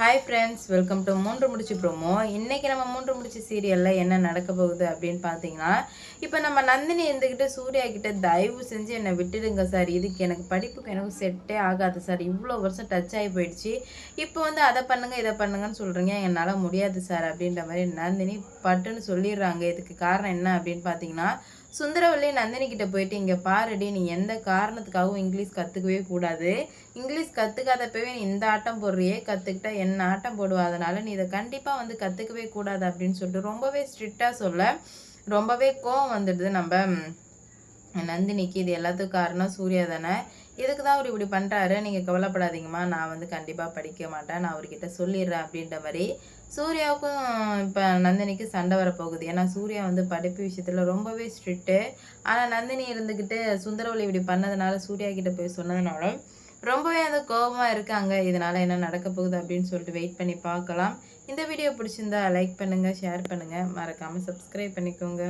Hi friends, welcome to மூன்று முடிச்சு promo. இன்றைக்கி நம்ம மூன்று முடிச்சு சீரியலில் என்ன நடக்க போகுது அப்படின்னு பார்த்தீங்கன்னா, இப்போ நம்ம நந்தினி இருந்துக்கிட்டு சூர்யா கிட்ட தயவு செஞ்சு என்னை விட்டுடுங்க சார், இதுக்கு எனக்கு படிப்புக்கு எனக்கு செட்டே ஆகாது சார், இவ்வளோ வருஷம் டச் ஆகி போயிடுச்சு, இப்போ வந்து அதை பண்ணுங்கள் இதை பண்ணுங்கன்னு சொல்கிறீங்க, என்னால் முடியாது சார் அப்படின்ற மாதிரி நந்தினி பட்டுன்னு சொல்லிடுறாங்க. இதுக்கு காரணம் என்ன அப்படின்னு பார்த்தீங்கன்னா, சுந்தரவல்லி நந்தினி கிட்ட போயிட்டு, இங்கே பாருடி, நீ எந்த காரணத்துக்காகவும் இங்கிலீஷ் கற்றுக்கவே கூடாது, இங்கிலீஷ் கற்றுக்காதப்பவே நீ இந்த ஆட்டம் போடுறியே, கற்றுக்கிட்டா என்ன ஆட்டம் போடுவா, அதனால் நீ இதை கண்டிப்பாக வந்து கற்றுக்கவே கூடாது அப்படின்னு சொல்லிட்டு ரொம்பவே ஸ்ட்ரிக்டாக சொல்ல ரொம்பவே கோவம் வந்துடுது நம்ம நந்தினிக்கு. இது எல்லாத்துக்கும் காரணம் சூர்யா தானே, இதுக்கு தான் அவர் இப்படி பண்ணுறாரு, நீங்கள் கவலைப்படாதீங்கம்மா, நான் வந்து கண்டிப்பாக படிக்க மாட்டேன், நான் அவர்கிட்ட சொல்லிடுறேன் அப்படின்ற மாதிரி சூர்யாவுக்கும் இப்போ நந்தினிக்கு சண்டை வரப்போகுது. ஏன்னா சூர்யா வந்து படிப்பு விஷயத்தில் ரொம்பவே ஸ்ட்ரிக்ட்டு. ஆனால் நந்தினி இருந்துக்கிட்டு சுந்தரவல்லி இப்படி பண்ணதுனால, சூர்யா கிட்ட போய் சொன்னதுனால ரொம்பவே வந்து கோபமாக இருக்காங்க. இதனால் என்ன நடக்க போகுது அப்படின்னு சொல்லிட்டு வெயிட் பண்ணி பார்க்கலாம். இந்த வீடியோ பிடிச்சிருந்தா லைக் பண்ணுங்கள், ஷேர் பண்ணுங்கள், மறக்காமல் சப்ஸ்கிரைப் பண்ணிக்கோங்க.